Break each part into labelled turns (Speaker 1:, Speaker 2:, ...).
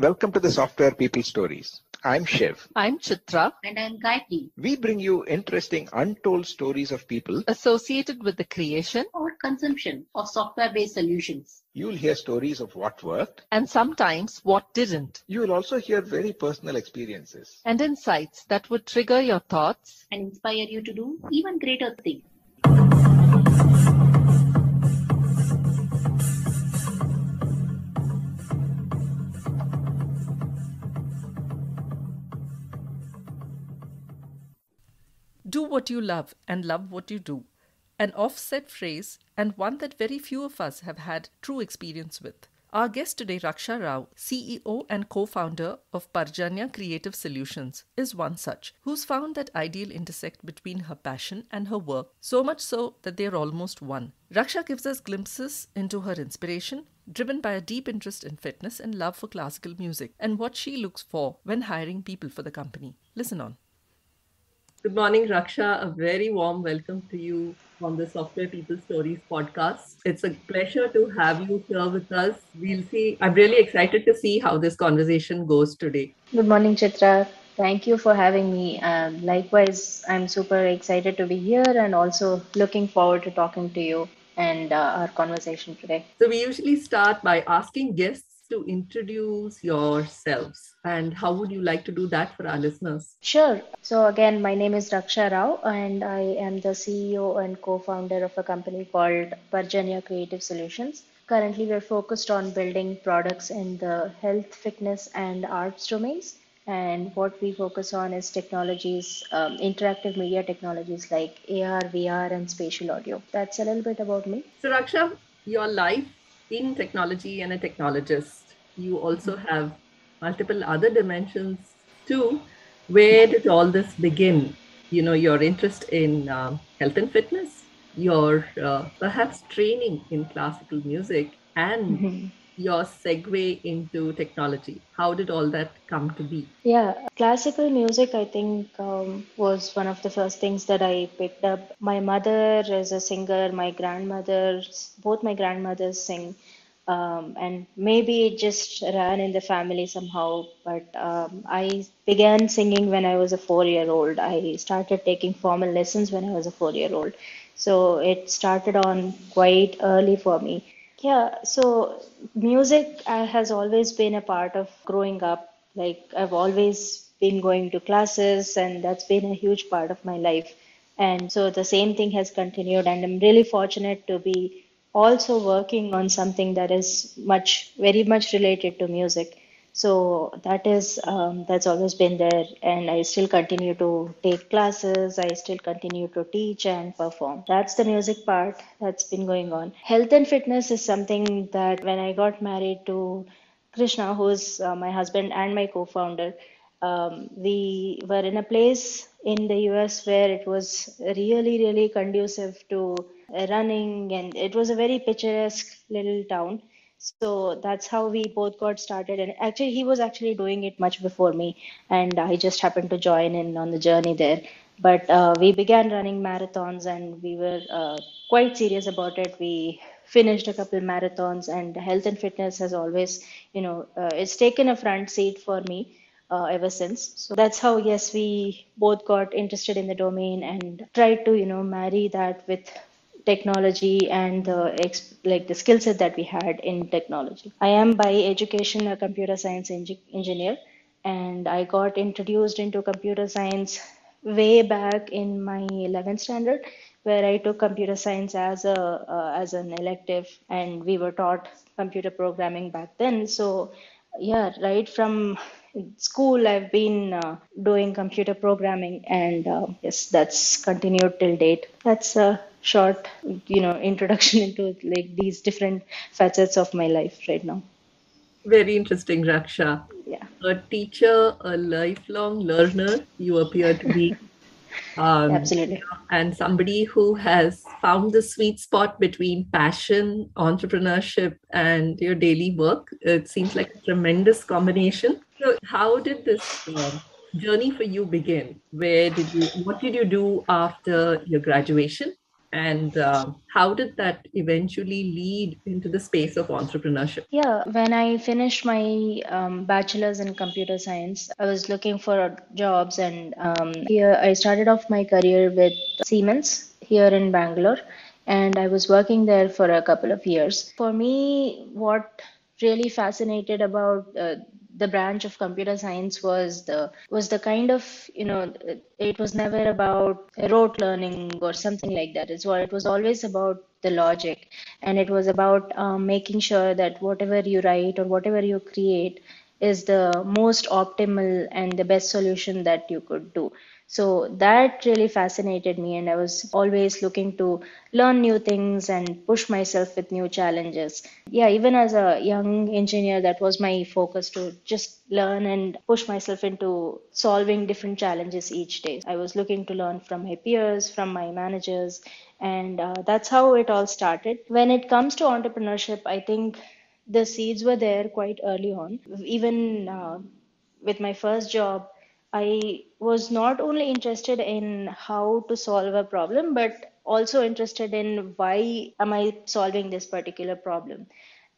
Speaker 1: Welcome to the Software People Stories. I'm Shiv.
Speaker 2: I'm Chitra.
Speaker 3: And I'm Gayatri.
Speaker 1: We bring you interesting, untold stories of people
Speaker 2: Associated with the creation
Speaker 3: Or consumption of software-based solutions.
Speaker 1: You'll hear stories of what worked,
Speaker 2: and sometimes what didn't,
Speaker 1: you will also hear very personal experiences.
Speaker 2: and insights that would trigger your thoughts.
Speaker 3: And inspire you to do even greater things.
Speaker 2: Do what you love and love what you do. An offset phrase and one that very few of us have had true experience with. Our guest today, Raksha Rao, CEO and co-founder of Parjanya Creative Solutions, is one such, who's found that ideal intersect between her passion and her work, so much so that they're almost one. Raksha gives us glimpses into her inspiration, driven by a deep interest in fitness and love for classical music, and what she looks for when hiring people for the company. Listen on. Good morning, Raksha. A very warm welcome to you on the Software People Stories podcast. It's a pleasure to have you here with us. We'll see. I'm really excited to see how this conversation goes today.
Speaker 4: Good morning, Chitra. Thank you for having me. Likewise, I'm super excited to be here and also looking forward to talking to you and our conversation today.
Speaker 2: So we usually start by asking guests to introduce yourselves. And how would you like to do that for our listeners?
Speaker 4: Sure. So again, my name is Raksha Rao and I am the CEO and co-founder of a company called Parjanya Creative Solutions. Currently, we're focused on building products in the health, fitness, and arts domains. And what we focus on is technologies, interactive media technologies like AR, VR, and spatial audio. That's a little bit about me.
Speaker 2: So Raksha, your life in technology and a technologist, you also have multiple other dimensions too. Where did all this begin? You know, your interest in health and fitness, your perhaps training in classical music, and your segue into technology. How did all that come to be?
Speaker 4: Yeah, classical music, I think, was one of the first things that I picked up. My mother is a singer, both my grandmothers sing. And maybe it just ran in the family somehow. But I began singing when I was a 4-year-old. I started taking formal lessons when I was a 4-year-old. So it started on quite early for me. Yeah, so music has always been a part of growing up. Like I've always been going to classes, and that's been a huge part of my life. And so the same thing has continued, and I'm really fortunate to be also working on something that is very much related to music. So that's always been there, and I still continue to take classes. I still continue to teach and perform. That's the music part that's been going on. Health and fitness is something that when I got married to Krishna, who's my husband and my co-founder, we were in a place in the US where it was really, really conducive to running, and it was a very picturesque little town. So that's how we both got started. And actually, he was actually doing it much before me, and I just happened to join in on the journey there. But we began running marathons, and we were quite serious about it. We finished a couple marathons, and health and fitness has always, it's taken a front seat for me ever since. So that's how, yes, we both got interested in the domain and tried to, marry that with technology and the skill set that we had in technology. I am by education a computer science engineer, and I got introduced into computer science way back in my 11th standard, where I took computer science as an elective, and we were taught computer programming back then. So yeah, right from school, I've been doing computer programming, and yes, that's continued till date. That's a short, introduction into like these different facets of my life right now.
Speaker 2: Very interesting, Raksha.
Speaker 4: Yeah.
Speaker 2: A teacher, a lifelong learner, you appear to be.
Speaker 4: Absolutely.
Speaker 2: And somebody who has found the sweet spot between passion, entrepreneurship, and your daily work. It seems like a tremendous combination. So how did this journey for you begin? What did you do after your graduation? And how did that eventually lead into the space of entrepreneurship?
Speaker 4: Yeah, when I finished my bachelor's in computer science, I was looking for jobs, and here I started off my career with Siemens here in Bangalore, and I was working there for a couple of years. For me, what really fascinated about the branch of computer science was the kind of, it was never about rote learning or something like that. It was always about the logic, and it was about making sure that whatever you write or whatever you create is the most optimal and the best solution that you could do. So that really fascinated me, and I was always looking to learn new things and push myself with new challenges. Yeah, even as a young engineer, that was my focus, to just learn and push myself into solving different challenges each day. I was looking to learn from my peers, from my managers, and that's how it all started. When it comes to entrepreneurship, I think the seeds were there quite early on. Even with my first job, I was not only interested in how to solve a problem, but also interested in why am I solving this particular problem.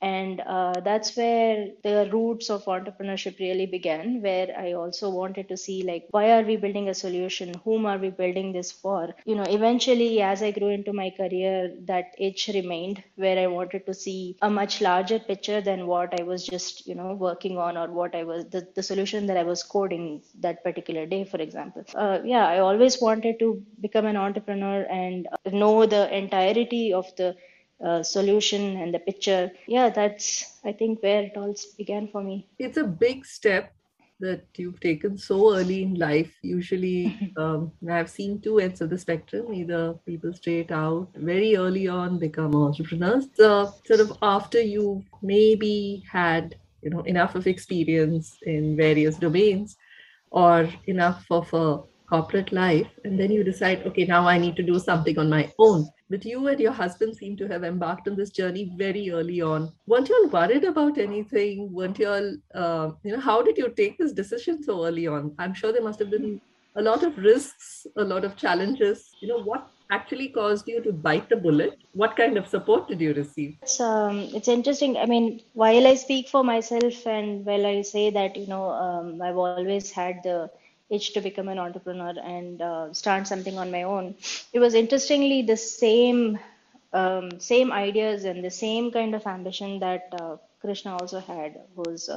Speaker 4: And that's where the roots of entrepreneurship really began, where I also wanted to see, like, why are we building a solution? Whom are we building this for? Eventually, as I grew into my career, that itch remained, where I wanted to see a much larger picture than what I was just, working on, or what the solution that I was coding that particular day, for example. Yeah, I always wanted to become an entrepreneur and know the entirety of the solution and the picture. Yeah, that's, I think, where it all began for me.
Speaker 2: It's a big step that you've taken so early in life. Usually, I've seen two ends of the spectrum. Either people straight out very early on become entrepreneurs, sort of after you maybe had enough of experience in various domains, or enough of a corporate life, and then you decide, okay, now I need to do something on my own. But you and your husband seem to have embarked on this journey very early on. Weren't you all worried about anything? Weren't you all, how did you take this decision so early on? I'm sure there must have been a lot of risks, a lot of challenges. What actually caused you to bite the bullet? What kind of support did you receive?
Speaker 4: It's interesting. I mean, while I speak for myself, and while I say that, I've always had the itch to become an entrepreneur and start something on my own, it was interestingly the same ideas and the same kind of ambition that Krishna also had. Was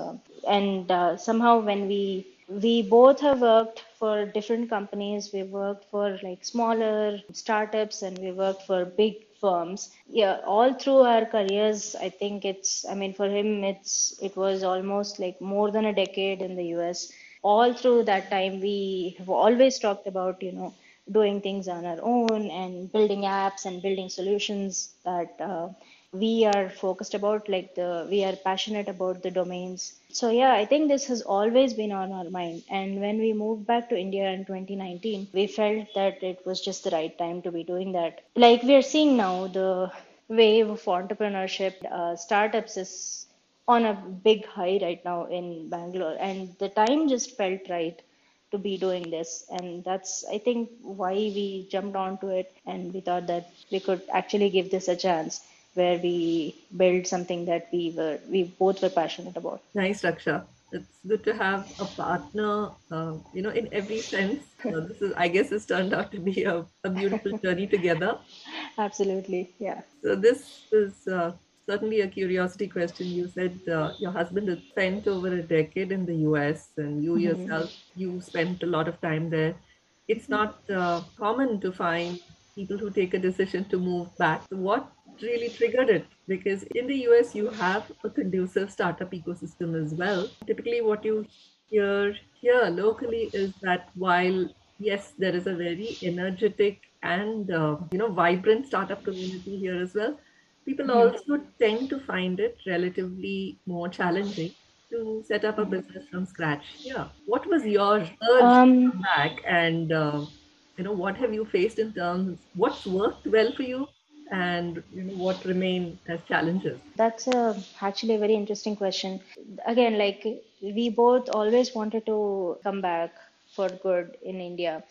Speaker 4: and Somehow, when we both have worked for different companies. We worked for like smaller startups, and we worked for big firms. Yeah, all through our careers, I think I mean, for him, it was almost like more than a decade in the US. All through that time, we have always talked about, doing things on our own and building apps and building solutions that we are focused about, we are passionate about the domains. So yeah, I think this has always been on our mind. And when we moved back to India in 2019, we felt that it was just the right time to be doing that. Like we are seeing now, the wave of entrepreneurship, startups is on a big high right now in Bangalore, and the time just felt right to be doing this. And that's, I think, why we jumped onto it, and we thought that we could actually give this a chance, where we build something that we both were passionate about.
Speaker 2: Nice, Raksha. It's good to have a partner, in every sense. This is, I guess, has turned out to be a beautiful journey together.
Speaker 4: Absolutely, yeah.
Speaker 2: So this is certainly a curiosity question. You said your husband had spent over a decade in the US, and you yourself, you spent a lot of time there. It's not common to find people who take a decision to move back. So what really triggered it? Because in the US, you have a conducive startup ecosystem as well. Typically, what you hear here locally is that while yes, there is a very energetic and vibrant startup community here as well, people also tend to find it relatively more challenging to set up a business from scratch. Yeah. What was your urge to
Speaker 4: Um,
Speaker 2: come back, and what have you faced in terms? What's worked well for you, and what remain as challenges?
Speaker 4: that's actually a very interesting question. Again, like, we both always wanted to come back for good in India.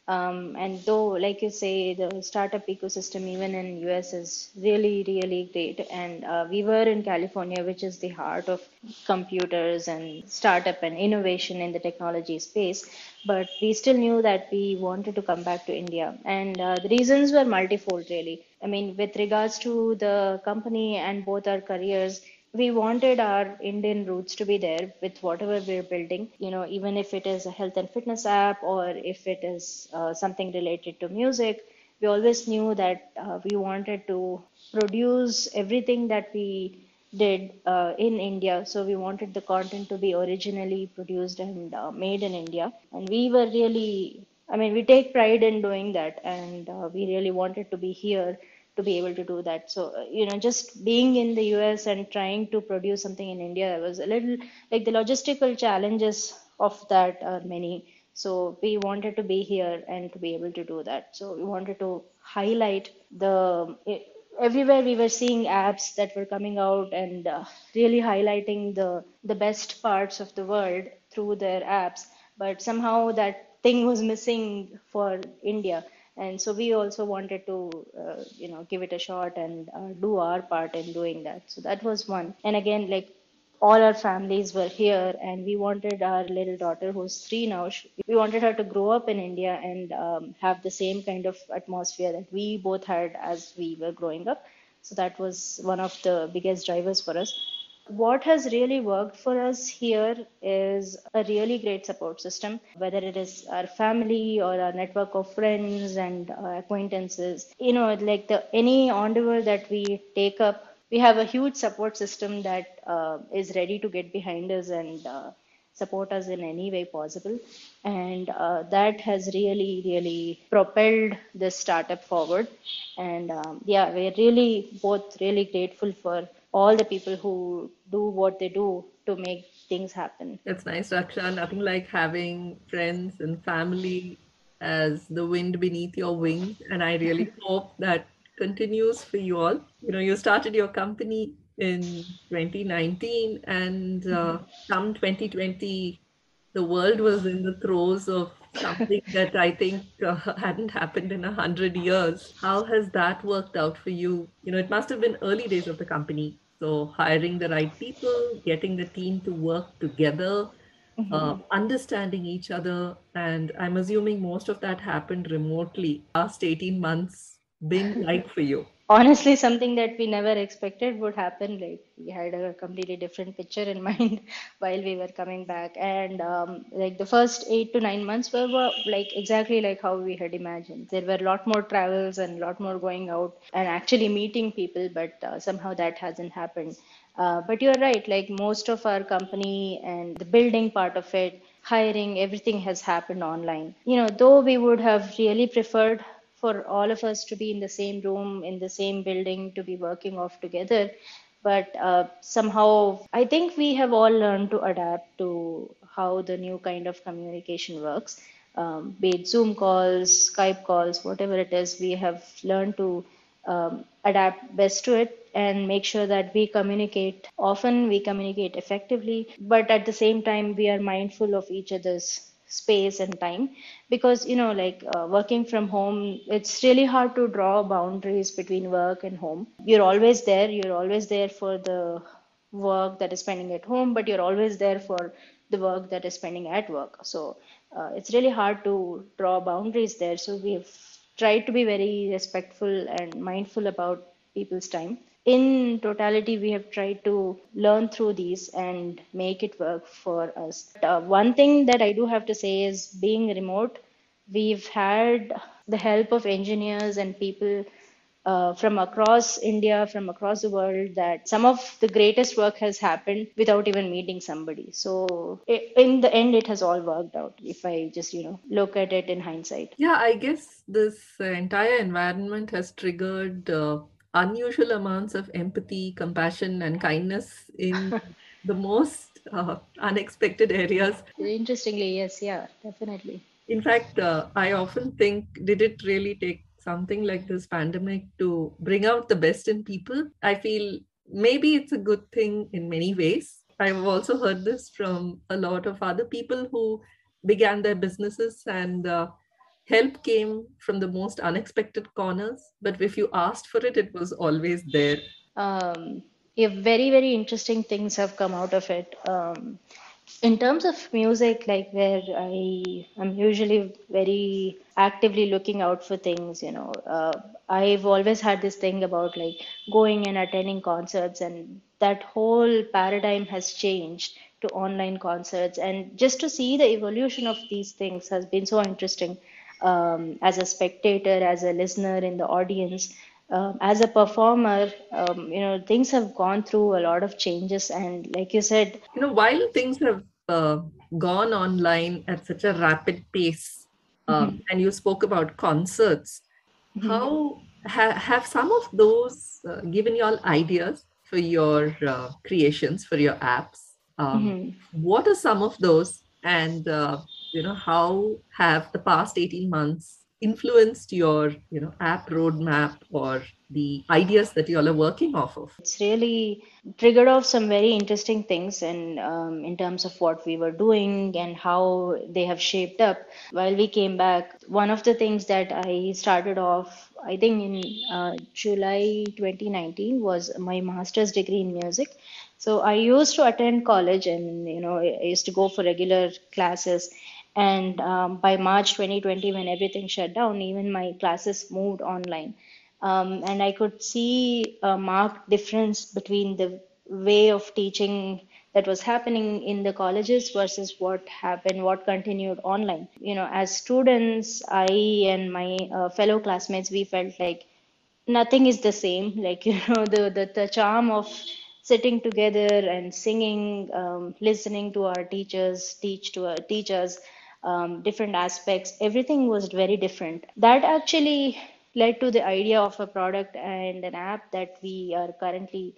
Speaker 4: And though, like you say, the startup ecosystem even in US is really, really great. And we were in California, which is the heart of computers and startup and innovation in the technology space. But we still knew that we wanted to come back to India. And the reasons were multifold, really. I mean, with regards to the company and both our careers, we wanted our Indian roots to be there with whatever we're building, even if it is a health and fitness app or if it is something related to music. We always knew that we wanted to produce everything that we did in India. So we wanted the content to be originally produced and made in India. And we were really, I mean, we take pride in doing that. And we really wanted to be here to be able to do that. So, just being in the US and trying to produce something in India was a little like the logistical challenges of that are many. So we wanted to be here and to be able to do that. So we wanted to highlight everywhere we were seeing apps that were coming out and really highlighting the best parts of the world through their apps, but somehow that thing was missing for India. And so we also wanted to give it a shot and do our part in doing that. So that was one. And again, like, all our families were here, and we wanted our little daughter, who's 3 now, we wanted her to grow up in India and have the same kind of atmosphere that we both had as we were growing up. So that was one of the biggest drivers for us. What has really worked for us here is a really great support system, whether it is our family or our network of friends and acquaintances. Like the any endeavor that we take up, we have a huge support system that is ready to get behind us and support us in any way possible. And that has really, really propelled this startup forward. And yeah, we're really both really grateful for all the people who do what they do to make things happen.
Speaker 2: That's nice, Raksha. Nothing like having friends and family as the wind beneath your wings. And I really hope that continues for you all. You started your company in 2019, and come 2020, the world was in the throes of something that I think hadn't happened in 100 years. How has that worked out for you? It must have been early days of the company. So hiring the right people, getting the team to work together, understanding each other. And I'm assuming most of that happened remotely. Last 18 months been like for you?
Speaker 4: Honestly, something that we never expected would happen. Like, we had a completely different picture in mind while we were coming back. And like the first 8 to 9 months were like exactly like how we had imagined. There were a lot more travels and a lot more going out and actually meeting people, but somehow that hasn't happened. But you're right, like most of our company and the building part of it, hiring, everything has happened online. Though we would have really preferred for all of us to be in the same room, in the same building, to be working off together. But somehow, I think we have all learned to adapt to how the new kind of communication works. Be it Zoom calls, Skype calls, whatever it is, we have learned to adapt best to it and make sure that we communicate often, we communicate effectively, but at the same time, we are mindful of each other's space and time. Because like working from home, it's really hard to draw boundaries between work and home. You're always there for the work that is spending at home, but you're always there for the work that is spending at work. So it's really hard to draw boundaries there. So we've tried to be very respectful and mindful about people's time. In totality, we have tried to learn through these and make it work for us. One thing that I do have to say is, being remote, we've had the help of engineers and people from across India, from across the world, that some of the greatest work has happened without even meeting somebody. So in the end, it has all worked out if I just, look at it in hindsight.
Speaker 2: Yeah, I guess this entire environment has triggered unusual amounts of empathy, compassion, and kindness in the most unexpected areas.
Speaker 4: Interestingly, yes, yeah, definitely.
Speaker 2: In fact, I often think, did it really take something like this pandemic to bring out the best in people? I feel maybe it's a good thing in many ways. I've also heard this from a lot of other people who began their businesses and help came from the most unexpected corners, but if you asked for it, it was always there.
Speaker 4: Um, yeah, very, very interesting things have come out of it. In terms of music, like where I am usually very actively looking out for things, I've always had this thing about like going and attending concerts, and that whole paradigm has changed to online concerts. And just to see the evolution of these things has been so interesting, as a spectator, as a listener in the audience. As a performer, things have gone through a lot of changes, and like you said,
Speaker 2: While things have gone online at such a rapid pace, and you spoke about concerts, how have some of those given you all ideas for your creations, for your apps? What are some of those, and how have the past 18 months influenced your app roadmap or the ideas that you all are working off of?
Speaker 4: it's really triggered off some very interesting things, and in terms of what we were doing and how they have shaped up. While we came back, one of the things that I started off, I think in July 2019, was my master's degree in music. So I used to attend college, and I used to go for regular classes. And by March 2020, when everything shut down, even my classes moved online. And I could see a marked difference between the way of teaching that was happening in the colleges versus what continued online. As students, I and my fellow classmates, we felt like nothing is the same. Like, the charm of sitting together and singing, listening to our teachers teach us different aspects, everything was very different. That actually led to the idea of a product and an app that we are currently,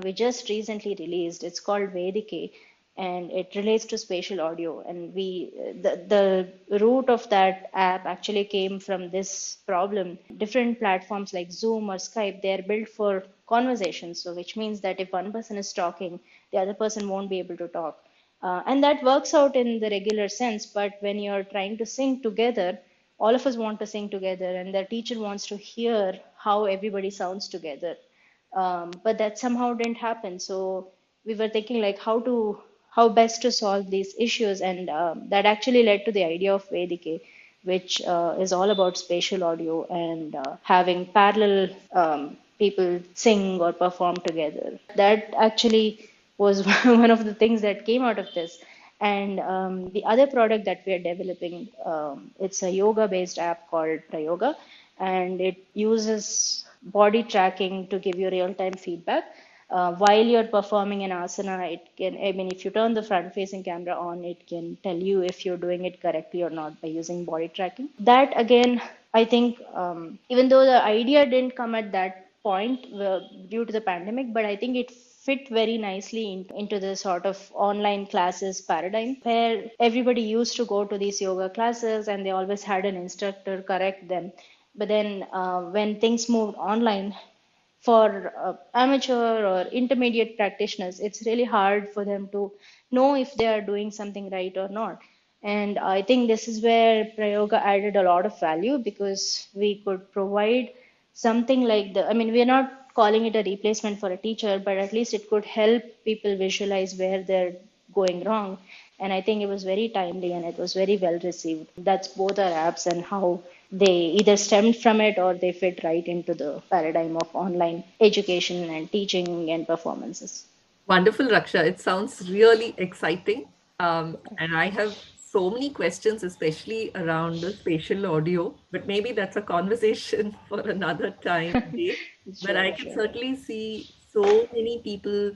Speaker 4: we just recently released. It's called Vedike, and it relates to spatial audio. And the root of that app actually came from this problem. Different platforms like Zoom or Skype, they are built for conversations, so which means that if one person is talking, the other person won't be able to talk. And that works out in the regular sense, but when you're trying to sing together, all of us want to sing together, and the teacher wants to hear how everybody sounds together. But that somehow didn't happen. So we were thinking like how best to solve these issues, and that actually led to the idea of Vedike, which is all about spatial audio and having parallel people sing or perform together. That actually was one of the things that came out of this. And the other product that we are developing, it's a yoga-based app called Prayoga, and it uses body tracking to give you real-time feedback. While you're performing an asana, if you turn the front-facing camera on, it can tell you if you're doing it correctly or not by using body tracking. That again, I think, even though the idea didn't come at that point due to the pandemic, but I think it fit very nicely into the sort of online classes paradigm where everybody used to go to these yoga classes and they always had an instructor correct them. But then when things moved online, for amateur or intermediate practitioners, it's really hard for them to know if they are doing something right or not. And I think this is where Prayoga added a lot of value, because we could provide something like we're not calling it a replacement for a teacher, but at least it could help people visualize where they're going wrong. And I think it was very timely and it was very well received. That's both our apps and how they either stemmed from it or they fit right into the paradigm of online education and teaching and performances.
Speaker 2: Wonderful, Raksha. It sounds really exciting. And I have so many questions, especially around the spatial audio, but maybe that's a conversation for another time. Dave. But I can certainly see so many people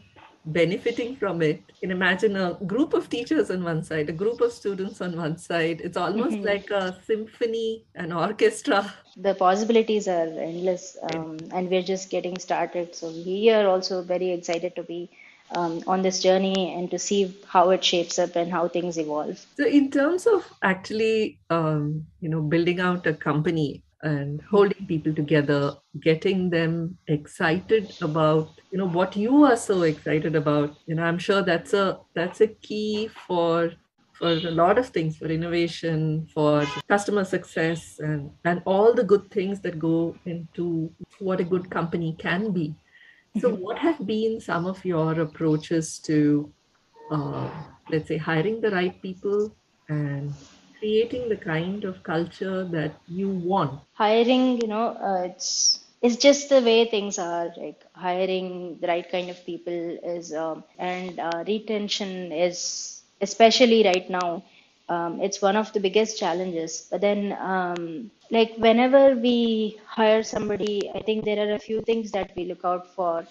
Speaker 2: benefiting from it. You can imagine a group of teachers on one side, a group of students on one side. It's almost like a symphony, an orchestra.
Speaker 4: The possibilities are endless, and we're just getting started. So we are also very excited to be on this journey and to see how it shapes up and how things evolve.
Speaker 2: So, in terms of actually, building out a company and holding people together, getting them excited about, what you are so excited about, I'm sure that's a key for for a lot of things, for innovation, for customer success, and all the good things that go into what a good company can be. So, what have been some of your approaches to, uh, let's say, hiring the right people and creating the kind of culture that you want?
Speaker 4: Hiring, it's just the way things are. Like hiring the right kind of people is, and retention is, especially right now, it's one of the biggest challenges. But then, like whenever we hire somebody, I think there are a few things that we look out for,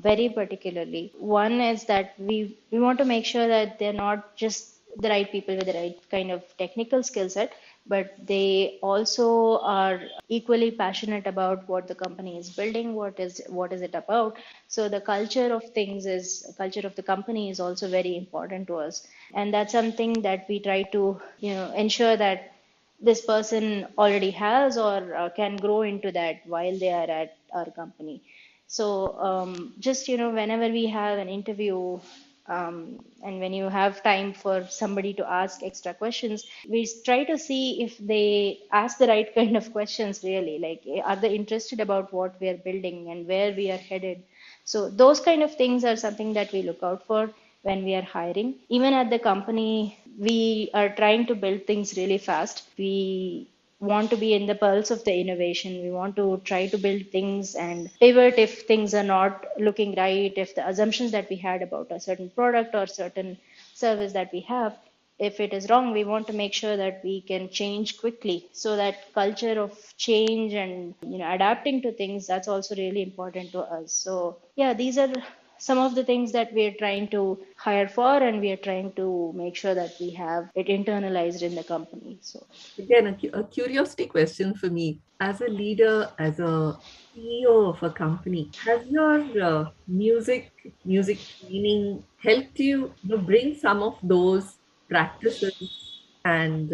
Speaker 4: very particularly. One is that we want to make sure that they're not just the right people with the right kind of technical skill set, but they also are equally passionate about what the company is building, what is it about. So the culture of the company is also very important to us, and that's something that we try to ensure that this person already has or can grow into that while they are at our company. So just whenever we have an interview, and when you have time for somebody to ask extra questions, we try to see if they ask the right kind of questions. Really, like, are they interested about what we are building and where we are headed? So those kind of things are something that we look out for when we are hiring. Even at the company, we are trying to build things really fast. We want to be in the pulse of the innovation. We want to try to build things and pivot if things are not looking right, if the assumptions that we had about a certain product or certain service that we have, if it is wrong, we want to make sure that we can change quickly. So that culture of change and adapting to things, that's also really important to us. So yeah, these are some of the things that we are trying to hire for, and we are trying to make sure that we have it internalized in the company. So
Speaker 2: Again, a curiosity question for me. As a leader, as a CEO of a company, has your music training helped you, bring some of those practices and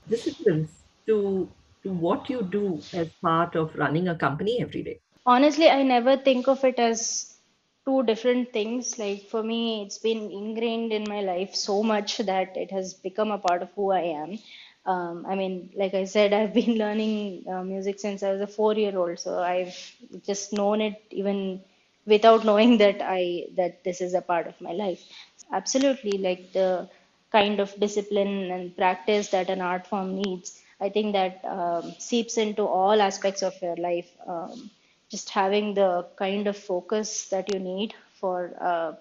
Speaker 2: disciplines to what you do as part of running a company every day?
Speaker 4: honestly, I never think of it as two different things. Like for me, it's been ingrained in my life so much that it has become a part of who I am. I mean, like I said, I've been learning music since I was a 4-year old, so I've just known it even without knowing that this is a part of my life. Absolutely, like the kind of discipline and practice that an art form needs, I think that seeps into all aspects of your life. Just having the kind of focus that you need for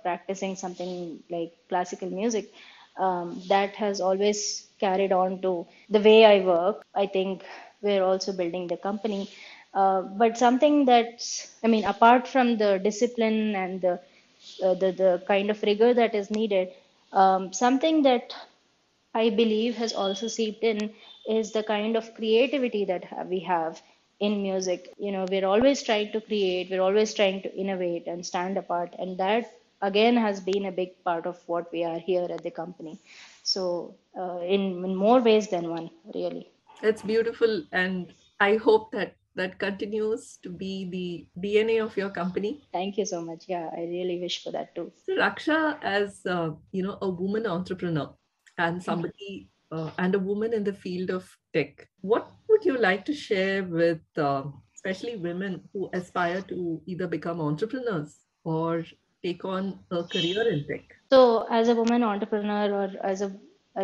Speaker 4: practicing something like classical music, that has always carried on to the way I work. I think we're also building the company. But something that's, I mean, apart from the discipline and the kind of rigor that is needed, something that I believe has also seeped in is the kind of creativity that we have in music. We're always trying to create, we're always trying to innovate and stand apart, and that again has been a big part of what we are here at the company. So, in more ways than one, really.
Speaker 2: That's beautiful, and I hope that that continues to be the DNA of your company.
Speaker 4: Thank you so much. Yeah, I really wish for that too.
Speaker 2: So Raksha, as a woman entrepreneur and somebody and a woman in the field of tech, what would you like to share with especially women who aspire to either become entrepreneurs or take on a career in tech?
Speaker 4: So, as a woman entrepreneur or as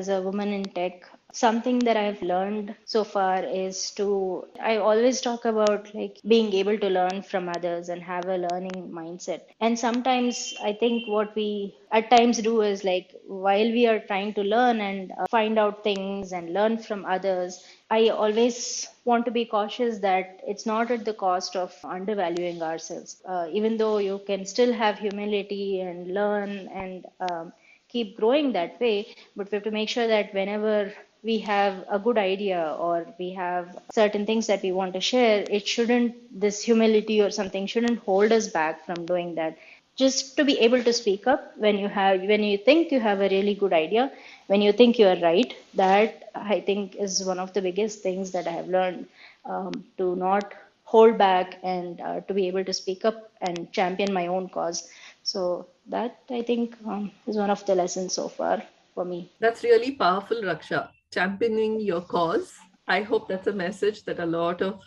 Speaker 4: a woman in tech, something that I've learned so far is to, I always talk about like being able to learn from others and have a learning mindset. And sometimes I think what we at times do is like while we are trying to learn and find out things and learn from others, I always want to be cautious that it's not at the cost of undervaluing ourselves. Even though you can still have humility and learn and keep growing that way, but we have to make sure that whenever we have a good idea or we have certain things that we want to share, it shouldn't, this humility or something shouldn't hold us back from doing that. Just to be able to speak up when you think you have a really good idea, when you think you are right, that I think is one of the biggest things that I have learned, to not hold back and to be able to speak up and champion my own cause. So that I think is one of the lessons so far. for me.
Speaker 2: That's really powerful, Raksha. Championing your cause. I hope that's a message that a lot of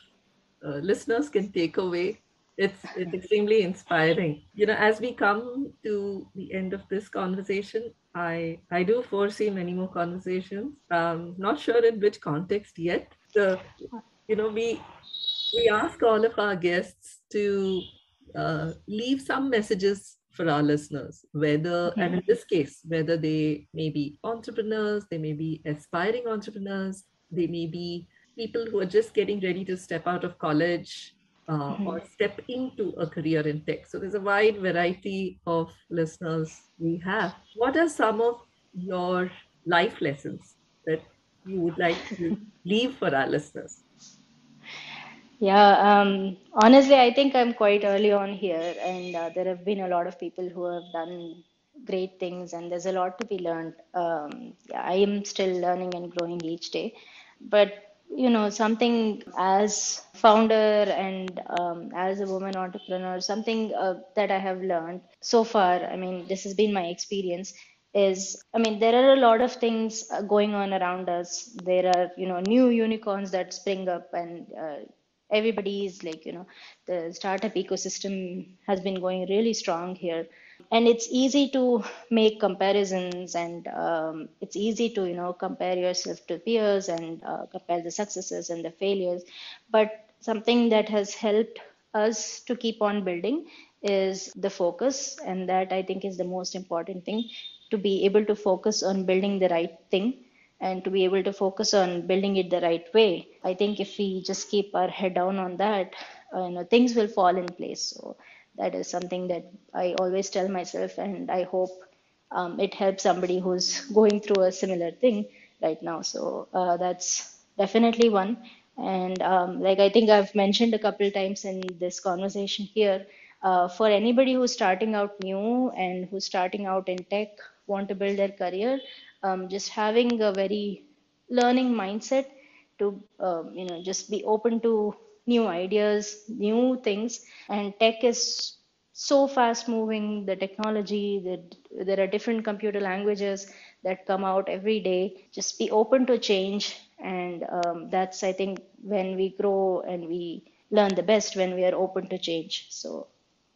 Speaker 2: listeners can take away. It's extremely inspiring. As we come to the end of this conversation, I do foresee many more conversations. Not sure in which context yet. So, we ask all of our guests to leave some messages for our listeners, and in this case, whether they may be entrepreneurs, they may be aspiring entrepreneurs, they may be people who are just getting ready to step out of college or step into a career in tech. So there's a wide variety of listeners we have. What are some of your life lessons that you would like to leave for our listeners?
Speaker 4: Yeah, honestly, I think I'm quite early on here, and there have been a lot of people who have done great things, and there's a lot to be learned. Yeah, I am still learning and growing each day, but something as founder and as a woman entrepreneur, something that I have learned so far. I mean, this has been my experience. I mean, there are a lot of things going on around us. There are, new unicorns that spring up, and everybody is like, the startup ecosystem has been going really strong here. And it's easy to make comparisons, and it's easy to, compare yourself to peers and compare the successes and the failures. But something that has helped us to keep on building is the focus. And that I think is the most important thing, to be able to focus on building the right thing and to be able to focus on building it the right way. I think if we just keep our head down on that, things will fall in place. So that is something that I always tell myself, and I hope it helps somebody who's going through a similar thing right now. So that's definitely one. And like I think I've mentioned a couple times in this conversation here, for anybody who's starting out new and who's starting out in tech, want to build their career, just having a very learning mindset to just be open to new ideas, new things. And tech is so fast moving, the technology, that there are different computer languages that come out every day. Just be open to change, and that's, I think, when we grow and we learn the best, when we are open to change. So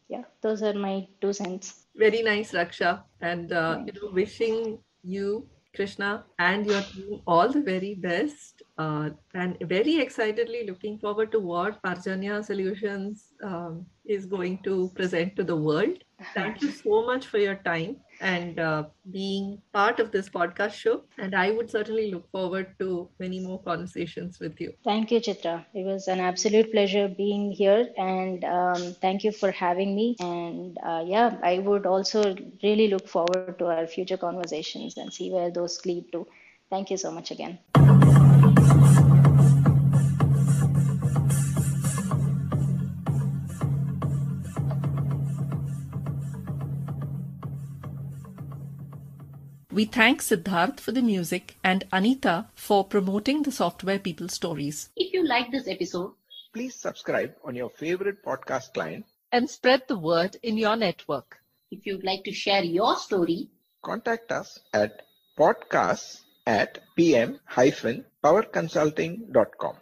Speaker 4: yeah, those are my 2 cents.
Speaker 2: Very nice, Raksha. And,
Speaker 4: Thank you.
Speaker 2: wishing you, Krishna, and your team all the very best. And very excitedly looking forward to what Parjanya Solutions is going to present to the world. Thank you so much for your time and being part of this podcast show. And I would certainly look forward to many more conversations with you.
Speaker 4: Thank you, Chitra. It was an absolute pleasure being here, and thank you for having me. And yeah, I would also really look forward to our future conversations and see where those lead to. Thank you so much again.
Speaker 2: We thank Siddharth for the music and Anita for promoting the Software People stories.
Speaker 3: If you like this episode,
Speaker 1: Please subscribe on your favorite podcast client.
Speaker 2: And spread the word in your network.
Speaker 3: if you'd like to share your story,
Speaker 1: Contact us at podcasts@pm-powerconsulting.com.